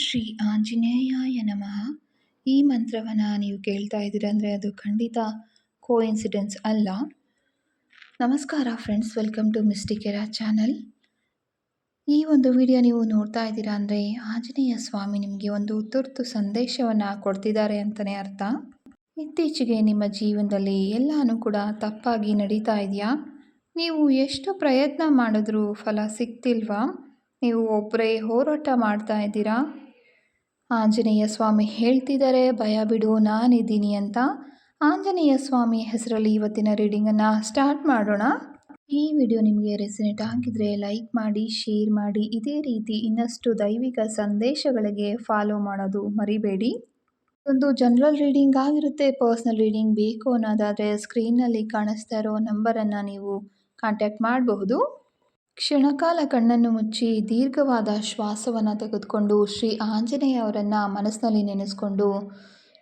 ಶ್ರೀ ಆಂಜನೇಯಾಯ ನಮಃ. ಈ ಮಂತ್ರವನ್ನು ನೀವು ಕೇಳ್ತಾ ಇದ್ದೀರಾ ಅಂದರೆ ಅದು ಖಂಡಿತ ಕೋಇನ್ಸಿಡೆನ್ಸ್ ಅಲ್ಲ. ನಮಸ್ಕಾರ ಫ್ರೆಂಡ್ಸ್, ವೆಲ್ಕಮ್ ಟು ಮಿಸ್ಟಿಕೆರಾ ಚಾನಲ್. ಈ ಒಂದು ವಿಡಿಯೋ ನೀವು ನೋಡ್ತಾ ಇದ್ದೀರಾ ಅಂದರೆ ಆಂಜನೇಯ ಸ್ವಾಮಿ ನಿಮಗೆ ಒಂದು ತುರ್ತು ಸಂದೇಶವನ್ನು ಕೊಡ್ತಿದ್ದಾರೆ ಅಂತಲೇ ಅರ್ಥ. ಇತ್ತೀಚೆಗೆ ನಿಮ್ಮ ಜೀವನದಲ್ಲಿ ಎಲ್ಲನೂ ಕೂಡ ತಪ್ಪಾಗಿ ನಡೀತಾ ಇದೆಯಾ? ನೀವು ಎಷ್ಟು ಪ್ರಯತ್ನ ಮಾಡಿದ್ರೂ ಫಲ ಸಿಗ್ತಿಲ್ವಾ? ನೀವು ಒಬ್ಬರೇ ಹೋರಾಟ ಮಾಡ್ತಾ ಇದ್ದೀರಾ? ಆಂಜನೇಯ ಸ್ವಾಮಿ ಹೇಳ್ತಿದ್ದಾರೆ, ಭಯ ಬಿಡು, ನಾನಿದ್ದೀನಿ ಅಂತ. ಆಂಜನೇಯ ಸ್ವಾಮಿ ಹೆಸರಲ್ಲಿ ಇವತ್ತಿನ ರೀಡಿಂಗನ್ನು ಸ್ಟಾರ್ಟ್ ಮಾಡೋಣ. ಈ ವಿಡಿಯೋ ನಿಮಗೆ ರೆಸಿನೇಟ್ ಆಗಿದ್ರೆ ಲೈಕ್ ಮಾಡಿ, ಶೇರ್ ಮಾಡಿ. ಇದೇ ರೀತಿ ಇನ್ನಷ್ಟು ದೈವಿಕ ಸಂದೇಶಗಳಿಗೆ ಫಾಲೋ ಮಾಡೋದು ಮರಿಬೇಡಿ. ಒಂದು ಜನರಲ್ ರೀಡಿಂಗ್ ಆಗಿರುತ್ತೆ. ಪರ್ಸ್ನಲ್ ರೀಡಿಂಗ್ ಬೇಕು ಅನ್ನೋದಾದರೆ ಸ್ಕ್ರೀನ್ನಲ್ಲಿ ಕಾಣಿಸ್ತಾ ಇರೋ ನಂಬರನ್ನು ನೀವು ಕಾಂಟ್ಯಾಕ್ಟ್ ಮಾಡಬಹುದು. ಕ್ಷಣಕಾಲ ಕಣ್ಣನ್ನು ಮುಚ್ಚಿ ದೀರ್ಘವಾದ ಶ್ವಾಸವನ್ನು ತೆಗೆದುಕೊಂಡು ಶ್ರೀ ಆಂಜನೇಯ ಅವರನ್ನು ಮನಸ್ಸಿನಲ್ಲಿ ನೆನೆಸ್ಕೊಂಡು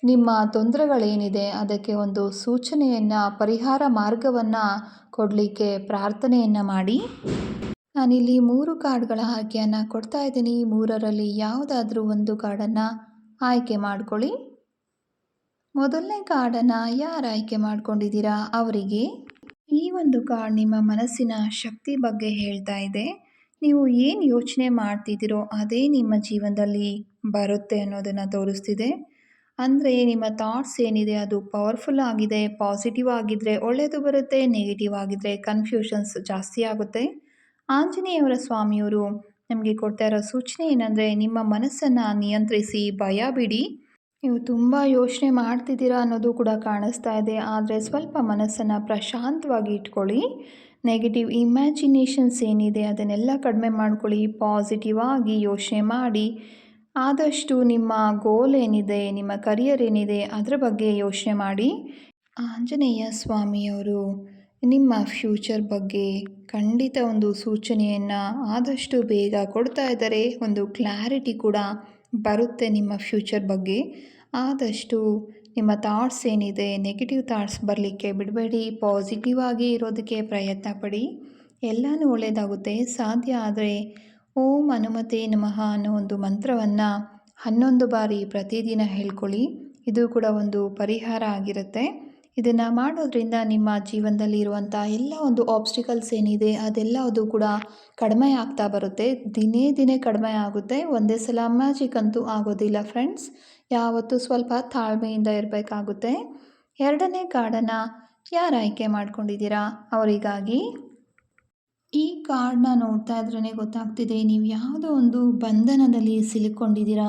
ನಿಮ್ಮ ತೊಂದರೆಗಳೇನಿದೆ ಅದಕ್ಕೆ ಒಂದು ಸೂಚನೆಯನ್ನು, ಪರಿಹಾರ ಮಾರ್ಗವನ್ನು ಕೊಡಲಿಕ್ಕೆ ಪ್ರಾರ್ಥನೆಯನ್ನು ಮಾಡಿ. ನಾನಿಲ್ಲಿ 3 ಕಾರ್ಡ್ಗಳ ಆಯ್ಕೆಯನ್ನು ಕೊಡ್ತಾ ಇದ್ದೀನಿ. 3ರಲ್ಲಿ ಯಾವುದಾದ್ರೂ ಒಂದು ಕಾರ್ಡನ್ನು ಆಯ್ಕೆ ಮಾಡ್ಕೊಳ್ಳಿ. ಮೊದಲನೇ ಕಾರ್ಡನ್ನು ಯಾರು ಆಯ್ಕೆ ಮಾಡ್ಕೊಂಡಿದ್ದೀರಾ ಅವರಿಗೆ ಈ ಒಂದು ಕಾರ್ಡ್ ನಿಮ್ಮ ಮನಸ್ಸಿನ ಶಕ್ತಿ ಬಗ್ಗೆ ಹೇಳ್ತಾ ಇದೆ. ನೀವು ಏನು ಯೋಚನೆ ಮಾಡ್ತಿದ್ದೀರೋ ಅದೇ ನಿಮ್ಮ ಜೀವನದಲ್ಲಿ ಬರುತ್ತೆ ಅನ್ನೋದನ್ನು ತೋರಿಸ್ತಿದೆ. ಅಂದರೆ ನಿಮ್ಮ ಥಾಟ್ಸ್ ಏನಿದೆ ಅದು ಪವರ್ಫುಲ್ ಆಗಿದೆ. ಪಾಸಿಟಿವ್ ಆಗಿದ್ದರೆ ಒಳ್ಳೆಯದು ಬರುತ್ತೆ, ನೆಗೆಟಿವ್ ಆಗಿದ್ದರೆ ಕನ್ಫ್ಯೂಷನ್ಸ್ ಜಾಸ್ತಿ ಆಗುತ್ತೆ. ಆಂಜನೇಯವರ ಸ್ವಾಮಿಯವರು ನಮಗೆ ಕೊಡ್ತಾ ಇರೋ ಸೂಚನೆ ಏನಂದರೆ, ನಿಮ್ಮ ಮನಸ್ಸನ್ನು ನಿಯಂತ್ರಿಸಿ, ಭಯ ಬಿಡಿ. ನೀವು ತುಂಬ ಯೋಚನೆ ಮಾಡ್ತಿದ್ದೀರಾ ಅನ್ನೋದು ಕೂಡ ಕಾಣಿಸ್ತಾ ಇದೆ. ಆದರೆ ಸ್ವಲ್ಪ ಮನಸ್ಸನ್ನು ಪ್ರಶಾಂತವಾಗಿ ಇಟ್ಕೊಳ್ಳಿ. ನೆಗೆಟಿವ್ ಇಮ್ಯಾಜಿನೇಷನ್ಸ್ ಏನಿದೆ ಅದನ್ನೆಲ್ಲ ಕಡಿಮೆ ಮಾಡ್ಕೊಳ್ಳಿ. ಪಾಸಿಟಿವ್ ಆಗಿ ಯೋಚನೆ ಮಾಡಿ. ಆದಷ್ಟು ನಿಮ್ಮ ಗೋಲ್ ಏನಿದೆ, ನಿಮ್ಮ ಕರಿಯರ್ ಏನಿದೆ ಅದರ ಬಗ್ಗೆ ಯೋಚನೆ ಮಾಡಿ. ಆಂಜನೇಯ ಸ್ವಾಮಿಯವರು ನಿಮ್ಮ ಫ್ಯೂಚರ್ ಬಗ್ಗೆ ಖಂಡಿತ ಒಂದು ಸೂಚನೆಯನ್ನು ಆದಷ್ಟು ಬೇಗ ಕೊಡ್ತಾ ಇದ್ದಾರೆ. ಒಂದು ಕ್ಲಾರಿಟಿ ಕೂಡ ಬರುತ್ತೆ ನಿಮ್ಮ ಫ್ಯೂಚರ್ ಬಗ್ಗೆ. ಆದಷ್ಟು ನಿಮ್ಮ ಥಾಟ್ಸ್ ಏನಿದೆ, ನೆಗೆಟಿವ್ ಥಾಟ್ಸ್ ಬರಲಿಕ್ಕೆ ಬಿಡಬೇಡಿ. ಪಾಸಿಟಿವ್ ಆಗಿ ಇರೋದಕ್ಕೆ ಪ್ರಯತ್ನ ಪಡಿ. ಎಲ್ಲನೂ ಒಳ್ಳೆಯದಾಗುತ್ತೆ. ಸಾಧ್ಯ ಆದರೆ ಓಂ ಹನುಮತೆ ನಮಃ ಅನ್ನೋ ಒಂದು ಮಂತ್ರವನ್ನು 11 ಬಾರಿ ಪ್ರತಿದಿನ ಹೇಳ್ಕೊಳ್ಳಿ. ಇದು ಕೂಡ ಒಂದು ಪರಿಹಾರ ಆಗಿರುತ್ತೆ. ಇದನ್ನು ಮಾಡೋದ್ರಿಂದ ನಿಮ್ಮ ಜೀವನದಲ್ಲಿ ಇರುವಂಥ ಎಲ್ಲ ಒಂದು ಆಬ್ಸ್ಟಿಕಲ್ಸ್ ಏನಿದೆ ಅದೆಲ್ಲದು ಕೂಡ ಕಡಿಮೆ ಆಗ್ತಾ ಬರುತ್ತೆ. ದಿನೇ ದಿನೇ ಕಡಿಮೆ ಆಗುತ್ತೆ. ಒಂದೇ ಸಲ ಮ್ಯಾಜಿಕ್ ಅಂತೂ ಆಗೋದಿಲ್ಲ ಫ್ರೆಂಡ್ಸ್. ಯಾವತ್ತೂ ಸ್ವಲ್ಪ ತಾಳ್ಮೆಯಿಂದ ಇರಬೇಕಾಗುತ್ತೆ. 2ನೇ ಕಾರ್ಡನ್ನು ಯಾರು ಆಯ್ಕೆ ಮಾಡ್ಕೊಂಡಿದ್ದೀರಾ ಅವರಿಗಾಗಿ ಈ ಕಾರ್ಡನ್ನ ನೋಡ್ತಾ ಇದ್ರೇ ಗೊತ್ತಾಗ್ತಿದೆ, ನೀವು ಯಾವುದೋ ಒಂದು ಬಂಧನದಲ್ಲಿ ಸಿಲುಕೊಂಡಿದ್ದೀರಾ.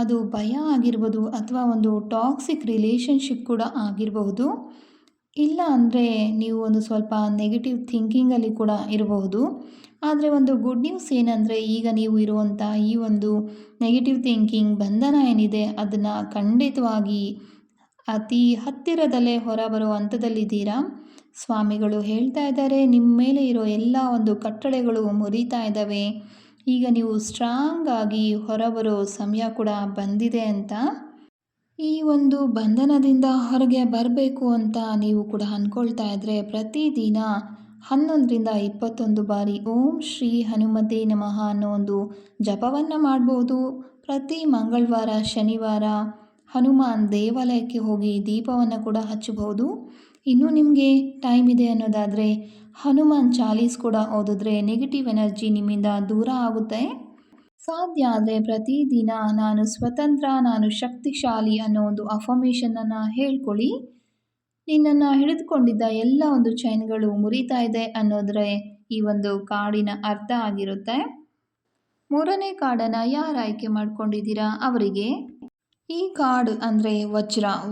ಅದು ಭಯ ಆಗಿರ್ಬೋದು ಅಥವಾ ಒಂದು ಟಾಕ್ಸಿಕ್ ರಿಲೇಷನ್ಶಿಪ್ ಕೂಡ ಆಗಿರಬಹುದು. ಇಲ್ಲ ಅಂದರೆ ನೀವು ಒಂದು ಸ್ವಲ್ಪ ನೆಗೆಟಿವ್ ಥಿಂಕಿಂಗಲ್ಲಿ ಕೂಡ ಇರಬಹುದು. ಆದರೆ ಒಂದು ಗುಡ್ ನ್ಯೂಸ್ ಏನಂದರೆ, ಈಗ ನೀವು ಇರುವಂಥ ಈ ಒಂದು ನೆಗೆಟಿವ್ ಥಿಂಕಿಂಗ್ ಬಂಧನ ಏನಿದೆ ಅದನ್ನು ಖಂಡಿತವಾಗಿ ಅತಿ ಹತ್ತಿರದಲ್ಲೇ ಹೊರಬರೋ ಹಂತದಲ್ಲಿದ್ದೀರಾ. ಸ್ವಾಮಿಗಳು ಹೇಳ್ತಾ ಇದ್ದಾರೆ, ನಿಮ್ಮ ಮೇಲೆ ಇರೋ ಎಲ್ಲ ಒಂದು ಕಟ್ಟಳೆಗಳು ಮುರಿತಾ ಇದ್ದಾವೆ. ಈಗ ನೀವು ಸ್ಟ್ರಾಂಗ್ ಆಗಿ ಹೊರಬರೋ ಸಮಯ ಕೂಡ ಬಂದಿದೆ ಅಂತ. ಈ ಒಂದು ಬಂಧನದಿಂದ ಹೊರಗೆ ಬರಬೇಕು ಅಂತ ನೀವು ಕೂಡ ಅಂದ್ಕೊಳ್ತಾ ಇದ್ದರೆ ಪ್ರತಿದಿನ 11ರಿಂದ 21 ಬಾರಿ ಓಂ ಶ್ರೀ ಹನುಮತೆ ನಮಃ ಅನ್ನೋ ಒಂದು ಜಪವನ್ನು ಮಾಡ್ಬೋದು. ಪ್ರತಿ ಮಂಗಳವಾರ, ಶನಿವಾರ ಹನುಮಾನ್ ದೇವಾಲಯಕ್ಕೆ ಹೋಗಿ ದೀಪವನ್ನು ಕೂಡ ಹಚ್ಚಬಹುದು. ಇನ್ನೂ ನಿಮಗೆ ಟೈಮ್ ಇದೆ ಅನ್ನೋದಾದರೆ ಹನುಮಾನ್ ಚಾಲೀಸ್ ಕೂಡ ಓದಿದ್ರೆ ನೆಗೆಟಿವ್ ಎನರ್ಜಿ ನಿಮ್ಮಿಂದ ದೂರ ಆಗುತ್ತೆ. ಸಾಧ್ಯ ಆದರೆ ಪ್ರತಿದಿನ ನಾನು ಸ್ವತಂತ್ರ, ನಾನು ಶಕ್ತಿಶಾಲಿ ಅನ್ನೋ ಒಂದು ಅಫರ್ಮೇಷನನ್ನು ಹೇಳ್ಕೊಳ್ಳಿ. ನಿನ್ನನ್ನು ಹಿಡಿದುಕೊಂಡಿದ್ದ ಎಲ್ಲ ಒಂದು ಚೈನ್ಗಳು ಮುರಿತಾ ಇದೆ ಅನ್ನೋದ್ರೆ ಈ ಒಂದು ಕಾರ್ಡಿನ ಅರ್ಥ ಆಗಿರುತ್ತೆ. 3ನೇ ಕಾರ್ಡನ್ನು ಯಾರು ಆಯ್ಕೆ ಮಾಡ್ಕೊಂಡಿದ್ದೀರಾ ಅವರಿಗೆ ಈ ಕಾರ್ಡ್ ಅಂದರೆ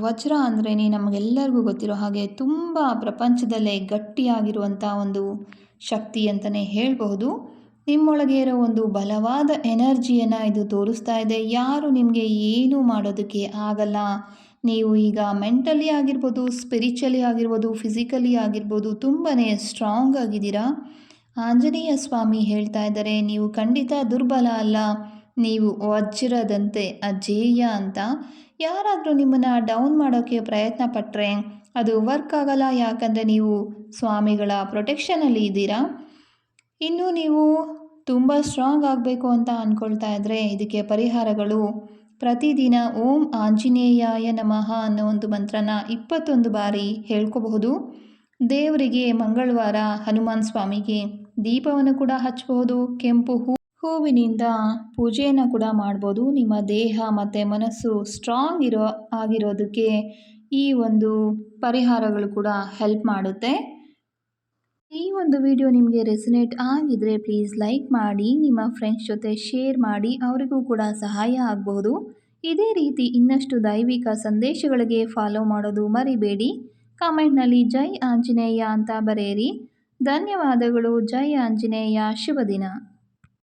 ವಜ್ರ ಅಂದ್ರೇ ನಮಗೆಲ್ಲರಿಗೂ ಗೊತ್ತಿರೋ ಹಾಗೆ ತುಂಬ ಪ್ರಪಂಚದಲ್ಲೇ ಗಟ್ಟಿಯಾಗಿರುವಂಥ ಒಂದು ಶಕ್ತಿ ಅಂತಲೇ ಹೇಳಬಹುದು. ನಿಮ್ಮೊಳಗೆ ಇರೋ ಒಂದು ಬಲವಾದ ಎನರ್ಜಿಯನ್ನು ಇದು ತೋರಿಸ್ತಾ ಇದೆ. ಯಾರು ನಿಮಗೆ ಏನೂ ಮಾಡೋದಕ್ಕೆ ಆಗಲ್ಲ. ನೀವು ಈಗ ಮೆಂಟಲಿ ಆಗಿರ್ಬೋದು, ಸ್ಪಿರಿಚುವಲಿ ಆಗಿರ್ಬೋದು, ಫಿಸಿಕಲಿ ಆಗಿರ್ಬೋದು ತುಂಬಾ ಸ್ಟ್ರಾಂಗ್ ಆಗಿದ್ದೀರಾ. ಆಂಜನೇಯ ಸ್ವಾಮಿ ಹೇಳ್ತಾ ಇದ್ದಾರೆ, ನೀವು ಖಂಡಿತ ದುರ್ಬಲ ಅಲ್ಲ, ನೀವು ವಜ್ರದಂತೆ ಅಜೇಯ ಅಂತ. ಯಾರಾದರೂ ನಿಮ್ಮನ್ನು ಡೌನ್ ಮಾಡೋಕ್ಕೆ ಪ್ರಯತ್ನ ಪಟ್ಟರೆ ಅದು ವರ್ಕ್ ಆಗಲ್ಲ. ಯಾಕಂದರೆ ನೀವು ಸ್ವಾಮಿಗಳ ಪ್ರೊಟೆಕ್ಷನಲ್ಲಿ ಇದ್ದೀರಾ. ಇನ್ನು ನೀವು ತುಂಬ ಸ್ಟ್ರಾಂಗ್ ಆಗಬೇಕು ಅಂತ ಅಂದ್ಕೊಳ್ತಾ ಇದ್ದರೆ ಇದಕ್ಕೆ ಪರಿಹಾರಗಳು ಪ್ರತಿದಿನ ಓಂ ಆಂಜನೇಯಾಯ ನಮಃ ಅನ್ನೋ ಒಂದು ಮಂತ್ರನ 21 ಬಾರಿ ಹೇಳ್ಕೋಬಹುದು. ದೇವರಿಗೆ ಮಂಗಳವಾರ ಹನುಮಾನ್ ಸ್ವಾಮಿಗೆ ದೀಪವನ್ನು ಕೂಡ ಹಚ್ಚಬಹುದು. ಕೆಂಪು ಹೂವಿನಿಂದ ಪೂಜೆಯನ್ನು ಕೂಡ ಮಾಡ್ಬೋದು. ನಿಮ್ಮ ದೇಹ ಮತ್ತು ಮನಸ್ಸು ಸ್ಟ್ರಾಂಗ್ ಆಗಿರೋದಕ್ಕೆ ಈ ಒಂದು ಪರಿಹಾರಗಳು ಕೂಡ ಹೆಲ್ಪ್ ಮಾಡುತ್ತೆ. ಈ ಒಂದು ವಿಡಿಯೋ ನಿಮಗೆ ರೆಸನೇಟ್ ಆಗಿದ್ರೆ ಪ್ಲೀಸ್ ಲೈಕ್ ಮಾಡಿ, ನಿಮ್ಮ ಫ್ರೆಂಡ್ಸ್ ಜೊತೆ ಶೇರ್ ಮಾಡಿ, ಅವರಿಗೂ ಕೂಡ ಸಹಾಯ ಆಗಬಹುದು. ಇದೇ ರೀತಿ ಇನ್ನಷ್ಟು ದೈವಿಕ ಸಂದೇಶಗಳಿಗೆ ಫಾಲೋ ಮಾಡೋದು ಮರಿಬೇಡಿ. ಕಾಮೆಂಟ್ನಲ್ಲಿ ಜೈ ಆಂಜನೇಯ ಅಂತ ಬರೆಯಿರಿ. ಧನ್ಯವಾದಗಳು. ಜೈ ಆಂಜನೇಯ. ಶುಭ ದಿನ.